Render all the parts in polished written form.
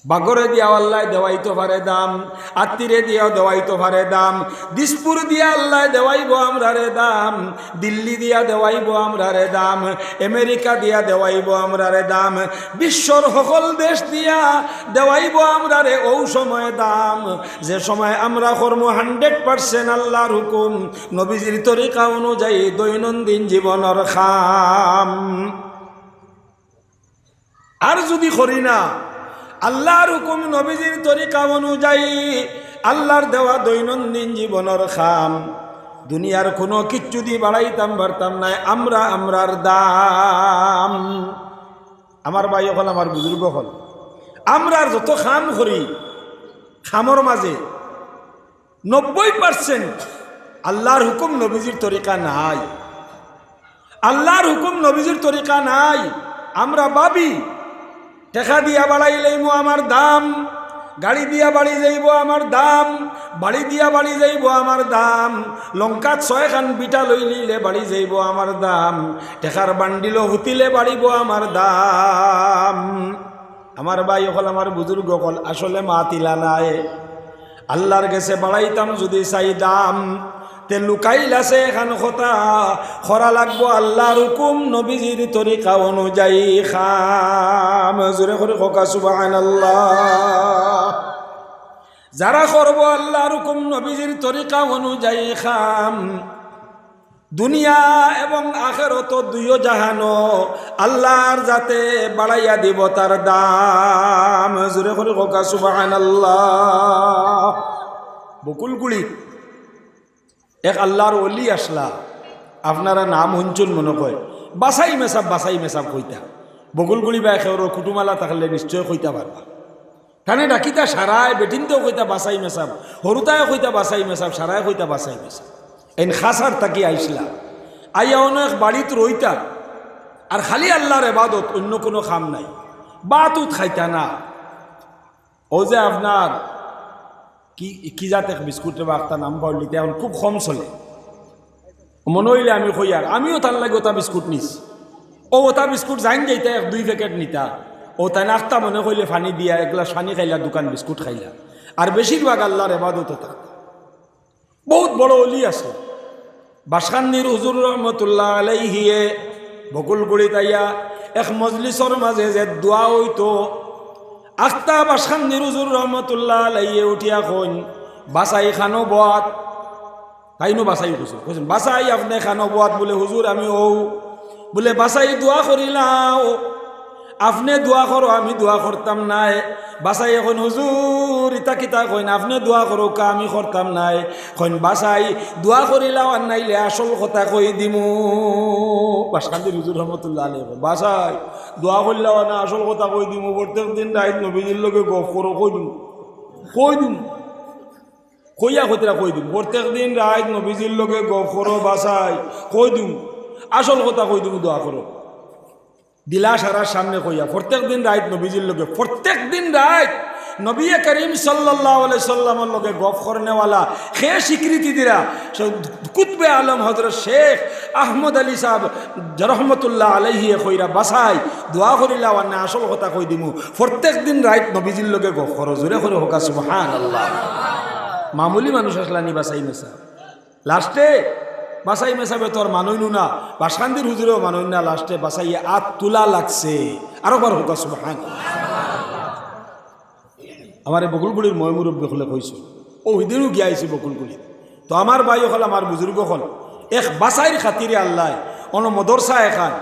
বাগরে দিয়া আল্লাহ দেওয়াইতে পারে দাম, আত্মীরে দিয়াও দেওয়াইতে পারে দাম, দিসপুর দিয়া আল্লাহ দেওয়াইব আমরারে দাম, দিল্লি দিয়া দেওয়াইব আমরারে দাম, আমেরিকা দিয়া দেওয়াইব আমরারে দাম, বিশ্বর সকল দেশ দিয়া দেওয়াইব আমরারে ও সময় দাম যে সময় আমরা কর্ম 100% আল্লাহর হুকুম নবীজির তরিকা অনুযায়ী দৈনন্দিন জীবনের খাম। আর যদি করি না আল্লাহর হুকুম নবীজির তরিকা অনুযায়ী আল্লাহর দেওয়া দৈনন্দিন জীবনের খাম, দুনিয়ার কোনো কিচ্ছু দিয়ে বাড়াইতাম পারতাম না আমরার দাম। আমার ভাই হল, আমার বুজুর্গ হল, আমরার যত খাম করি খামর মাঝে 90% আল্লাহর হুকুম নবীজির তরিকা নাই, আল্লাহর হুকুম নবীজির তরিকা নাই। আমরা ভাবি টাকা দিয়া বাড়াই লইব আমার দাম, গাড়ি দিয়া বাড়ি যাইব আমার দাম, বাড়ি দিয়া বাড়ি যাইব আমার দাম, লঙ্কা 6 খান বিটা লই নিলে বাড়ি যাইব আমার দাম, টাকার বান্ডিল হুতিলে বাড়িব আমার দাম। আমার ভাই হল, আমার বুজুর্গ হল, আসলে মাতিলা নাই। আল্লাহর কাছে বাড়াইতাম যদি চাই দাম তে লুকাইলাছে এখান কথা খরা লাগবো আল্লাহর হুকুম নবীজির তরিকা অনুযায়ী খাম। জোরে করে কোকা সুবহানাল্লাহ। যারা করব আল্লাহর হুকুম নবীজির তরিকা অনুযায়ী খাম, দুনিয়া এবং আখিরাত দুইও জাহানো আল্লাহর যাতে বাড়াইয়া দিব তার দাম। জোরে করে কোকা সুবহানাল্লাহ। বকুলগুড়ি এক আল্লাহর ওলি আসলা, আপনারা নাম শুনছুন মনে কয় বাসাই মেসাব কইতা। বকুলগুড়ি বা একের কুটুমালা থাকলে নিশ্চয় কইতা পারবা। কানে ডাকিতা সারায় বেটিনতেও কইতা বাসাই মেসাব, হরুতায় কইতা বাসাই মেসাব, সারায় কইতা বাসাই মেসাব। এন খাসার তাকি আইসলা, আইয়া অনেক বাড়িত রইতা আর খালি আল্লাহর ইবাদত, অন্য কোনো খাম নাই। বাতুত খাইতা না। ও যে আপনার কি জাতে বিস্কুটের বা একটা নাম পাওয়ালিতে এখন খুব কম চলে, মনে হইলে আমি কই আর আমিও তার লাগে ওটা বিস্কুট নিস। ওটা বিস্কুট যাইন যাইতে 1-2 প্যাকেট নিতা, ও তাই নাস্তা মনে কইলে পানি দিয়া 1 গ্লাস পানি খাইলা, দোকান বিস্কুট খাইলা। আর বেশিরভাগ আল্লাহর ইবাদত থাক। বহুত বড় অলি আছে, বাসখান্দির হুজুর রহমতুল্লাহ আলাইহিয়ে বকুলগুড়ি তাইয়া এক মজলিসর মাঝে যে দোয়া হইতো, আখতা বাসখান্দির হুজুর রহমতুল্লাহ আলাইহিয়ে উঠিয়া কইন বাসাই খানো বাত, তাইনো বাসাই কইছেন বাসাই আপনি খানো বাত। বলে হুজুর আমি ও বলে বাসাই দোয়া করিলাও, আপনি দোয়া করো আমি দোয়া করতাম নাই। বাসাই এখন হুজুর ইতা কিতা কইন আপনি দোয়া করো কা আমি করতাম নাই। কইন বাসাই দোয়া করিলাও আর নাইলে আসল কথা কই দিমু। বাসখান্দির হুজুর রহমতুল্লাহ আলাইহি বাসাই দোয়া করলাও না আসল কথা কই দিমু। প্রত্যেক দিন রাইত নবীজির লগে গপ করো, কই দিম কইয়া কইতরা কই দিম। প্রত্যেক দিন রাইত নবীজির লগে গপ করো বাসাই, কই দিম আসল কথা কই দিমু, দোয়া করো। দিলা সারার সামনে কইয়া প্রত্যেক দিন রাইত নবীজির লগে, প্রত্যেক দিন রাইত নবী করিম সাল্লাল্লাহু আলাইহি সাল্লামের লগে গপ করনেওয়ালা সে স্বীকৃতি দিরা কুতবে আলম হযরত শেখ আহমদ আলী সাহেব রহমতুল্লাহ আলাইহি কইরা বাসাই দোয়া করিলা না আসল কথা কই দিমু। প্রত্যেক দিন রাইত নবীজির লগে গপ করো। জোরে করে হোক সুবহানাল্লাহ। মামুলি মানুষ আসলানি বাসাই মেসা, লাস্টে বাসাই মেসাবে তোর মানইনু না, বাসখান্দির হুজুরেও মানইন না, লাস্টে বাসাইয়ে আত তুলা লাগছে। আরো বার হোক সুবহানাল্লাহ। আমার এই বকুলগুড়ির ময়মুরব্বী হলে কইছো, ও ওইদিনও গিয়া আইছি বকুলগুড়ি। তো আমার ভাই হল, আমার বুজুর্গ হল, এক বাসাইর খাতিরে আল্লাহ অন মদরসা এখান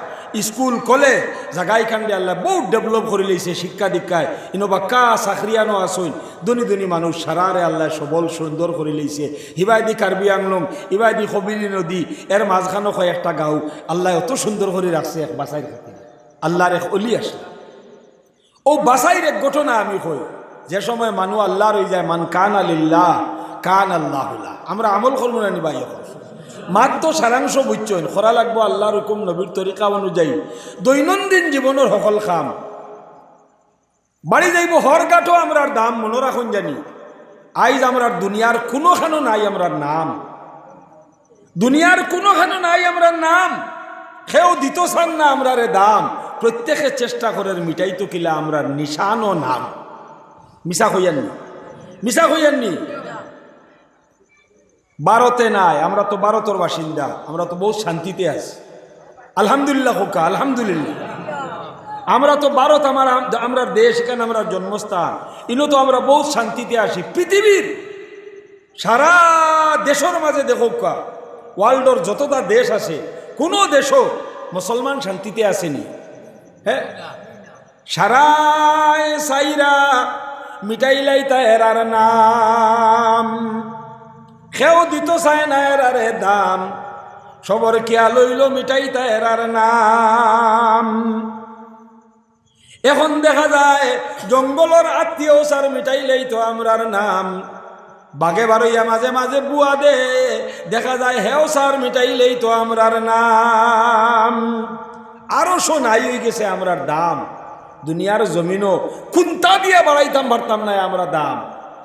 স্কুল কলে জাগাই খান্ডে আল্লাহ বহুত ডেভেলপ করে লইছে শিক্ষা দীক্ষায়। ইনো বাক্কা চাকরিয়ানো আসইন, ধনী মানুষ সারারে আল্লাহ সবল সুন্দর করে লইছে। হিবাইদি কার্বি আংলং, হিবাইদি কবিলি নদী, এর মাঝখানো হয় একটা গাঁও আল্লাহ অত সুন্দর করে রাখছে এক বাসাইর খাতিরে। আল্লাহর এক অলি আসলে ও বাসাইর এক ঘটনা আমি কই, যে সময় মানু আল্লাহর হয়ে যায়, মান কান আলিল্লাহ কান আল্লাহুল্লাহ। আমরা আমল করবো না নি ভাই, মাত্র সারাংশ বুঝছেন খরা লাগবো আল্লাহর হুকুম নবীর তরিকা অনুযায়ী দৈনন্দিন জীবনের সকল খাম। বাড়ি যাইব হর গাঠো আমরার দাম মনে রাখুন জানি। আইজ আমরার দুনিয়ার কোনোখানো নাই আমরার নাম, দুনিয়ার কোনোখানো নাই আমরার নাম। কেউ দিত চান না আমরারে দাম, প্রত্যেকে চেষ্টা করার মিটাই তো কিলা আমরার নিশান ও নাম। মিশা হইয়াননি, মিশা হইয়াননি। ভারতে নাই, আমরা তো ভারতের বাসিন্দা, আমরা তো বহু শান্তিতে আছি। আলহামদুলিল্লাহ খোকা, আলহামদুলিল্লাহ। আমরা তো ভারত আমরা দেশ, এখানে আমরা জন্মস্থান, ইনো তো আমরা বহু শান্তিতে আসি। পৃথিবীর সারা দেশের মাঝে দেখো, ওয়ার্ল্ডর যতটা দেশ আছে, কোনো দেশও মুসলমান শান্তিতে আসেনি। হ্যাঁ, সারায় সাইরা মিটাইলাই তা এরার নাম, কেউ দিত চায় না এরারে দাম, সবর কিয়া লইল মিটাই তা এরার নাম। এখন দেখা যায় জঙ্গলের আত্মীয় সার মিটাইলেই তো আমরার নাম, বাঘে বারইয়া মাঝে মাঝে বুয়া দে, দেখা যায় হেও সার মিটাইলেই তো আমরার নাম। আরো শোনাই হয়ে গেছে আমরার দাম, দুনিয়ার জমিনও খুন্তা দিয়ে বাড়াইতাম পারতাম না আমরা দাম।